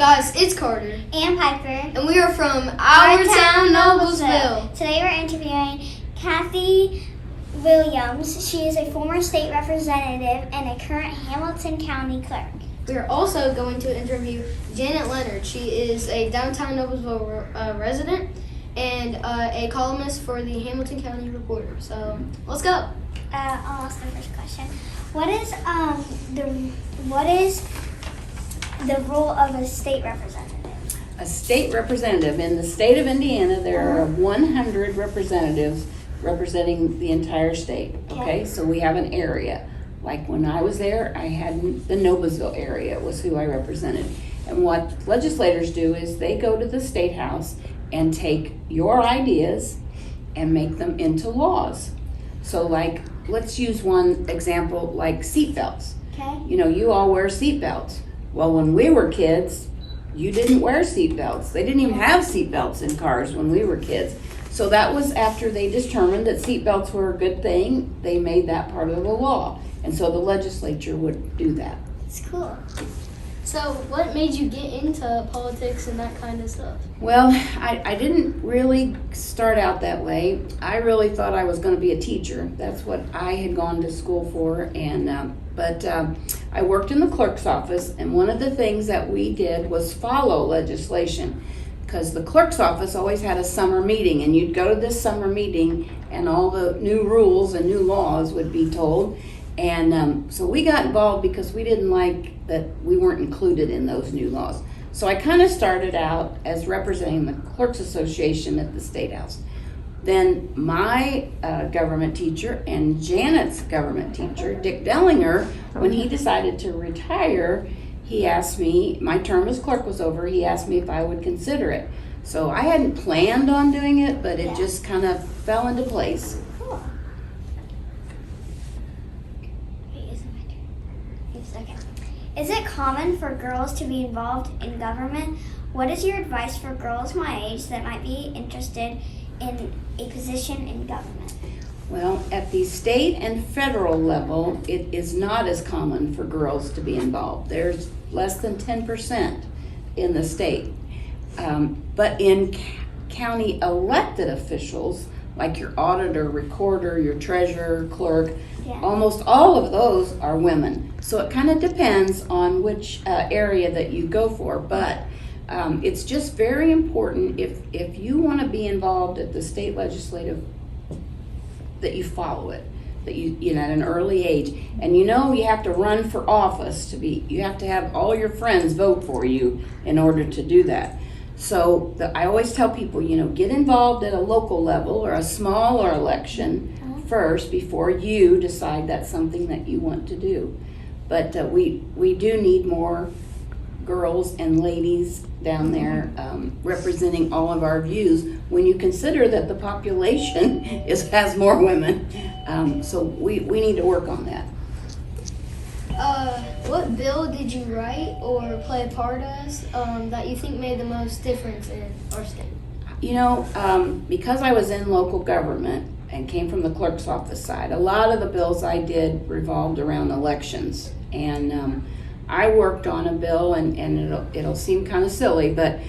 guys? It's Carter. And Piper. And we are from our town, Noblesville. Today we're interviewing Kreag Williams. She is a former state representative and a current Hamilton County clerk. We are also going to interview Hart Leonard. She is a downtown Noblesville resident and a columnist for the Hamilton County Reporter. So let's go. I'll ask the first question. What is the role of a state representative? A state representative. In the state of Indiana, there are 100 representatives representing the entire state. Okay, so we have an area. Like when I was there, I had the Noblesville area was who I represented. And what legislators do is they go to the state house and take your ideas and make them into laws. So like, let's use one example like seatbelts. Okay. You know, you all wear seatbelts. Well, when we were kids, you didn't wear seatbelts. They didn't even have seatbelts in cars when we were kids. So that was after they determined that seatbelts were a good thing. They made that part of the law. And so the legislature would do that. It's cool. So what made you get into politics and that kind of stuff? Well, I didn't really start out that way. I really thought I was going to be a teacher. That's what I had gone to school for. But I worked in the clerk's office, and one of the things that we did was follow legislation, because the clerk's office always had a summer meeting, and you'd go to this summer meeting and all the new rules and new laws would be told. And so we got involved because we didn't like that we weren't included in those new laws. So I kind of started out as representing the Clerks Association at the State House. Then my government teacher and Janet's government teacher, Dick Dellinger, when he decided to retire, he asked me, my term as clerk was over, he asked me if I would consider it. So I hadn't planned on doing it, but it just kind of fell into place. Cool. Wait, is it my turn? Yes, okay. Is it common for girls to be involved in government? What is your advice for girls my age that might be interested in a position in government? Well, at the state and federal level, it is not as common for girls to be involved. There's less than 10% in the state. But in county elected officials, like your auditor, recorder, your treasurer, clerk, almost all of those are women. So it kind of depends on which area that you go for. But it's just very important if you want to be involved at the state legislative, that you follow it, that you know, at an early age. And you know you have to run for office you have to have all your friends vote for you in order to do that. So I always tell people, you know, get involved at a local level or a smaller election first before you decide that's something that you want to do. But we do need more girls and ladies down there representing all of our views when you consider that the population has more women. So we need to work on that. What bill did you write or play a part as that you think made the most difference in our state? You know, because I was in local government and came from the clerk's office side, a lot of the bills I did revolved around elections. And I worked on a bill, and it'll seem kind of silly, but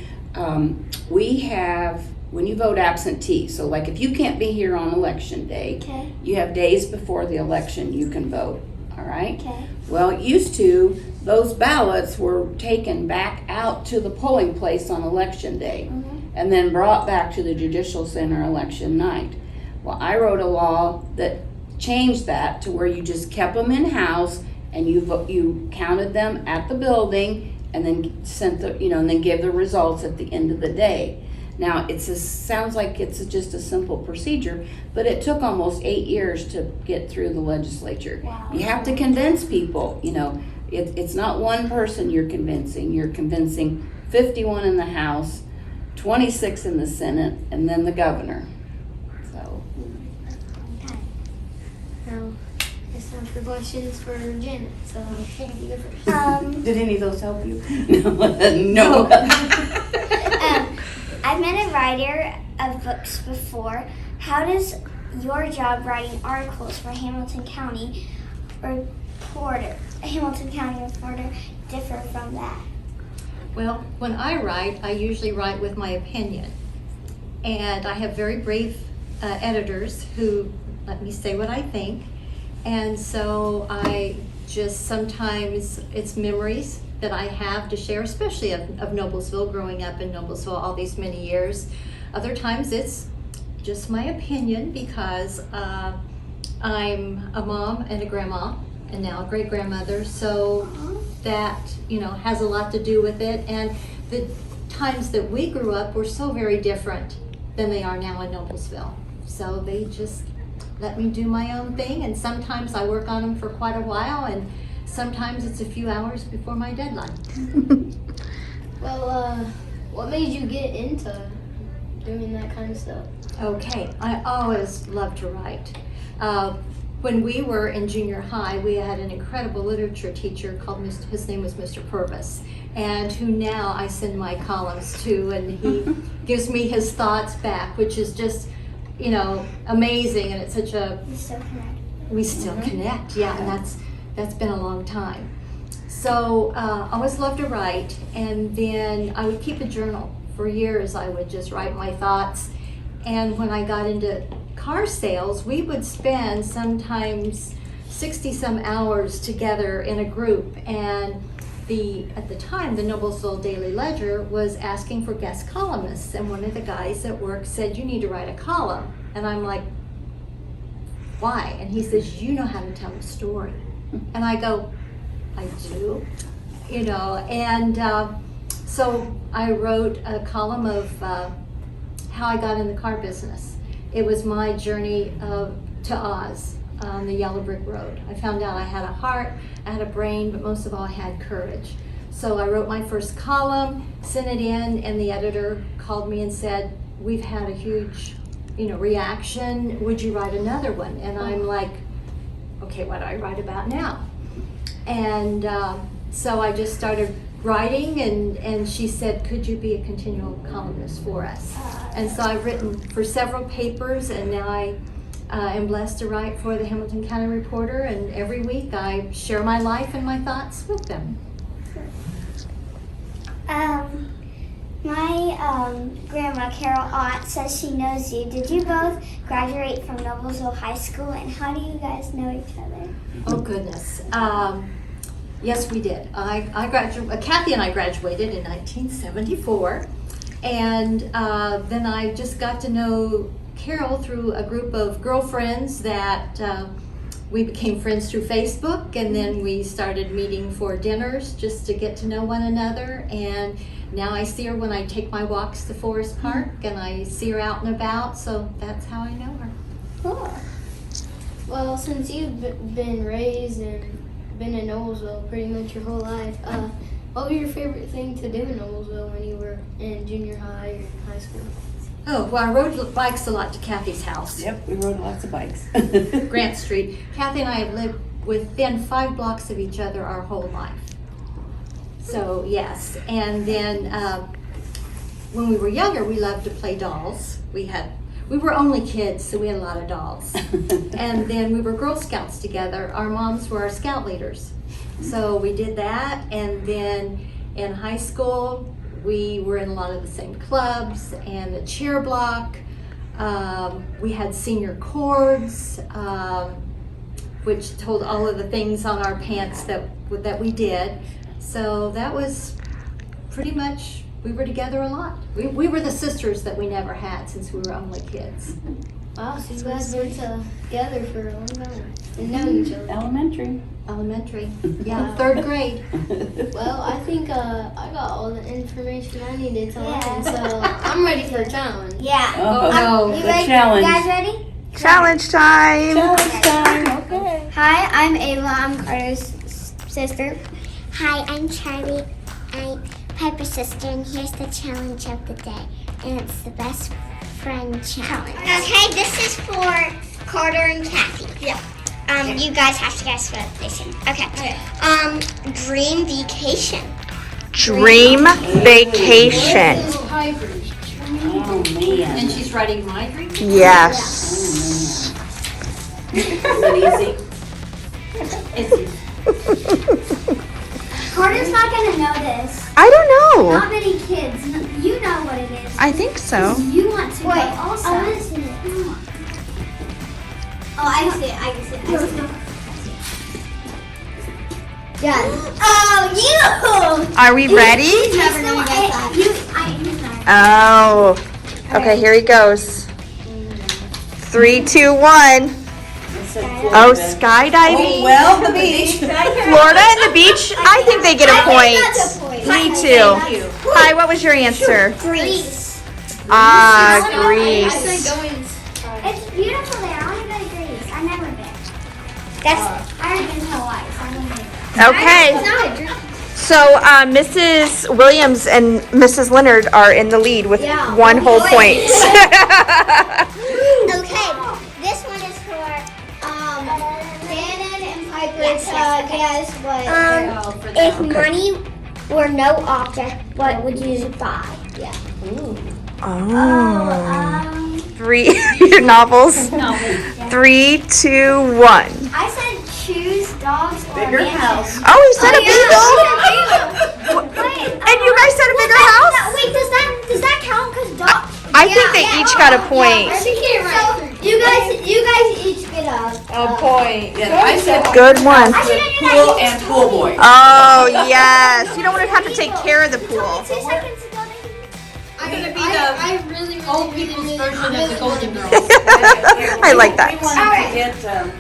we have, when you vote absentee, so like if you can't be here on election day, you have days before the election you can vote, all right? Okay. Well, it used to, those ballots were taken back out to the polling place on election day and then brought back to the Judicial Center election night. Well, I wrote a law that changed that to where you just kept them in-house and you counted them at the building and then sent and then gave the results at the end of the day. Now, sounds like it's just a simple procedure, but it took almost 8 years to get through the legislature. Wow. You have to convince people, you know. It's not one person you're convincing. You're convincing 51 in the House, 26 in the Senate, and then the governor. So. Okay. Now, it's time for questions for Janet. So, you go first. Did any of those help you? No. I've met a writer of books before. How does your job writing articles for Hamilton County Reporter differ from that? Well, when I write, I usually write with my opinion. And I have very brave editors who let me say what I think. And so I just sometimes, it's memories that I have to share, especially of Noblesville, growing up in Noblesville all these many years. Other times it's just my opinion because I'm a mom and a grandma and now a great grandmother, so that, you know, has a lot to do with it. And the times that we grew up were so very different than they are now in Noblesville. So they just let me do my own thing, and sometimes I work on them for quite a while, and sometimes it's a few hours before my deadline. Well, what made you get into doing that kind of stuff? Okay, I always loved to write. When we were in junior high, we had an incredible literature teacher called his name was Mr. Purvis, and who now I send my columns to, and he gives me his thoughts back, which is just, you know, amazing. And it's such a we still connect, yeah, and that's been a long time. So I always loved to write, and then I would keep a journal for years. I would just write my thoughts, and when I got into car sales, we would spend sometimes 60-some hours together in a group, and at the time, the Noblesville Daily Ledger was asking for guest columnists, and one of the guys at work said, "You need to write a column." And I'm like, "Why?" And he says, "You know how to tell a story." And I go, "I do," you know. And so I wrote a column of how I got in the car business. It was my journey to Oz on the yellow brick road. I found out I had a heart, I had a brain, but most of all I had courage. So I wrote my first column, sent it in, and the editor called me and said, "We've had a huge, you know, reaction. Would you write another one?" And I'm like, "Okay, what do I write about now?" And so I just started writing, and she said, "Could you be a continual columnist for us?" And so I've written for several papers, and now I am blessed to write for the Hamilton County Reporter, and every week I share my life and my thoughts with them. My grandma, Carol Ott, says she knows you. Did you both graduate from Noblesville High School, and how do you guys know each other? Oh, goodness. Yes, we did. Kathy and I graduated in 1974, and then I just got to know Carol through a group of girlfriends that we became friends through Facebook, and then we started meeting for dinners just to get to know one another. And now I see her when I take my walks to Forest Park, and I see her out and about, so that's how I know her. Cool. Well, since you've been raised and been in Noblesville pretty much your whole life, what was your favorite thing to do in Noblesville when you were in junior high or in high school? Oh, well, I rode bikes a lot to Kathy's house. Yep, we rode lots of bikes. Grant Street. Kathy and I have lived within 5 blocks of each other our whole life. So, yes. And then when we were younger, we loved to play dolls. We were only kids, so we had a lot of dolls. And then we were Girl Scouts together. Our moms were our scout leaders. So we did that. And then in high school, we were in a lot of the same clubs and the cheer block. We had senior cords, which told all of the things on our pants that we did. So that was pretty much, we were together a lot. We were the sisters that we never had since we were only kids. Wow, so you guys were together for a long time and know each other. Elementary, yeah, 3rd grade. Well, I think I got all the information I needed to learn, so I'm ready for a challenge. Yeah. Oh, you the guys, challenge. You guys ready? Challenge time. Challenge time, okay. Hi, I'm Ava. I'm Carter's sister. Hi, I'm Charlie. I'm Piper's sister, and here's the challenge of the day. And it's the best friend challenge. Okay, this is for Carter and Kathy. Yeah. You guys have to guess what they say. Okay. Dream vacation. Dream vacation. Oh, man. And she's writing my dream? Yes. Is it easy? It's Carter's not gonna know this. I don't know. Not many kids. You know what it is. I think so. You want to Wait, go also. I want to see it. Oh, I see it. I see it. I see it. Done. Oh, you! Are we ready? He's never gonna get that. He's not. Oh. Okay, here he goes. 3, 2, 1. Oh, skydiving. Oh, well, the beach. Florida and the beach. I think they get a point. Me too. Hi, what was your answer? Greece. Ah, I Greece. said going. It's beautiful there. I want to go to Greece. I've never been. I already been to Hawaii, so I'm gonna Okay. So Mrs. Williams and Mrs. Leonard are in the lead with 1 whole point. Okay, this one is for Shannon and Piper Yes, guess what? if money were no object, what would you buy? Oh. 3 novels. 3, 2, 1. I said choose dogs or Bigger house. Oh, he said a beagle. Wait, And you guys said a bigger house? wait, does that count? Cause dogs. I think they each got a point. So you guys each get a point. Yeah, I said Good one. pool and pool boy. Oh, yes. You don't want to have to take care of the pool. 2 seconds ago. I really old people's version of the Golden Girls. I like that. We wanted to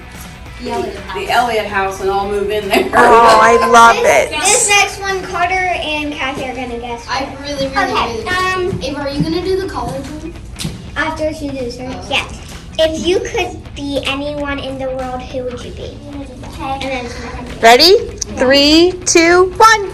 get the Elliott house and all move in there. Oh, I love it. This next one, Carter and Kathy are gonna guess. I really, Okay, Ava, are you gonna do the college one? After she does her. yes. If you could be anyone in the world, who would you be? Okay. And then Ready? 3, 2, 1.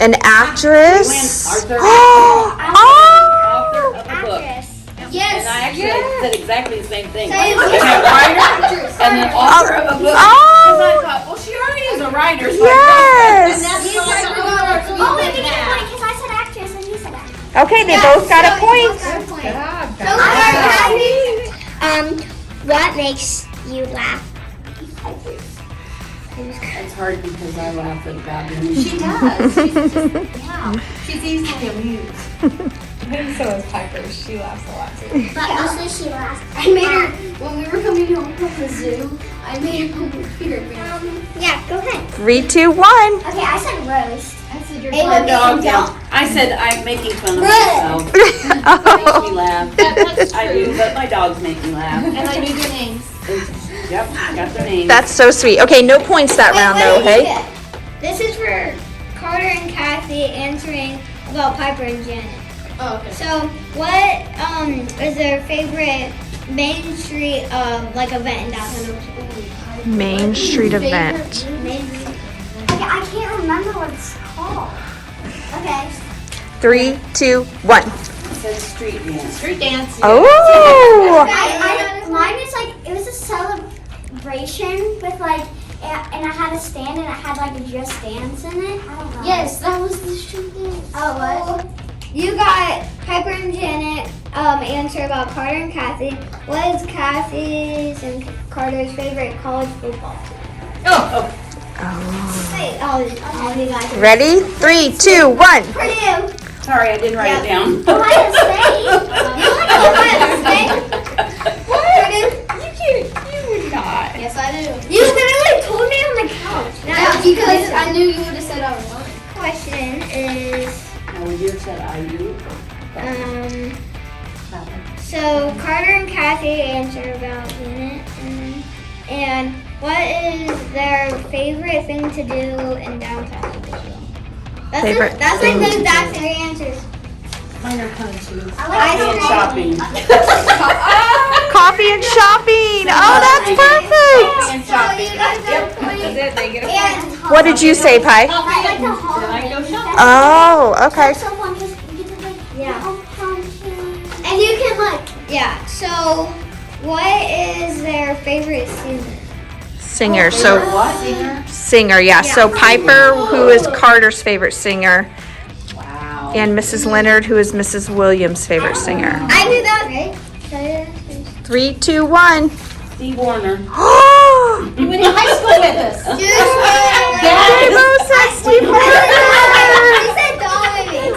An actress. Arthur. Oh. Author of a book. Actress. And I actually said exactly the same thing. So And you- then writer, and then author of a book. Oh. Because I thought, well, she already is a writer. So Yes. You said oh, wait, we get a point because I said actress and you said actress. Okay, they both got a point. what makes you laugh? it's hard because I laugh at God. She does. She's easily amused. And so is Piper. She laughs a lot too. But mostly she laughs. I made her, when we were coming home from the zoo, I made her come with Peter Pan. Yeah, go ahead. 3, 2, 1. Okay, I said roast. I said your Ava Dog down. I said I'm making fun of myself. It makes me laugh. That's I do, but my dogs make me laugh. And I knew their names. Yep, got their names. That's so sweet. Okay, no points that round though, okay? This is for Carter and Kathy answering about Piper and Janet. Oh, okay. So, what is their favorite Main Street like event in downtown Noblesville? Main Street event. Okay, I can't remember what it's called. Okay. 3, 2, 1. It says street dance. Street dance. Oh. Mine is like, it was a celebration with like, and I had a stand and it had like a Just Dance in it. I don't know. Yes, that was the street dance. Oh, what? You got Piper and Janet answer about Carter and Kathy. What is Kathy's and Carter's favorite college football team? Wait, oh, you guys. Ready? 3, 2, 1. Purdue. Sorry, I didn't write it down. Ohio State. You like Ohio State? Purdue. You would not. Yes, I do. You literally told me on the couch. Yeah, because I knew you would have said I was lying. Question is, Now, yours said IU. so Carter and Kathy answer about Janet, and what is their favorite thing to do in downtown Noblesville? That's Favorite that's thing like to the exact three answers. Mine are kind of cheese. I like And shopping. Coffee and shopping. Oh, that's perfect. And So shopping. you guys get a point. Is it? They get a And What did you say, Pi? I like the holiday. Oh, okay. So fun, just you get to like and you can like So what is their favorite singer? Singer. So What? singer, yeah. So Piper, who is Carter's favorite singer, Wow. and Mrs. Leonard, who is Mrs. Williams' favorite singer. I knew that. 3, 2, 1. Steve Warner. Oh, You went to high school with us. J-Lo said Steve Worm. said Dominic.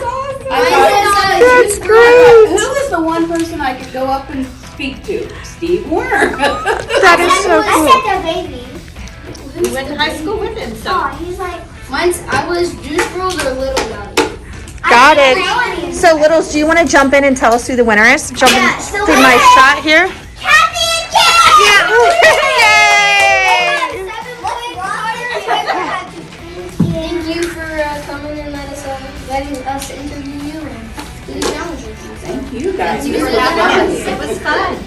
That's great. Who is the one person I could go up and speak to? Steve Worm. That is so I cool. said the baby. We went to high school with him, so. Oh, he's like. I was Juice WRLD or Little Yachty. Got it. So, Littles, do you want to jump in and tell us who the winner is? Jump in through my shot here. Kathy and Kate! Yay! Thank you for coming and letting us interview you and do the challenges. Thank you guys. It was fun.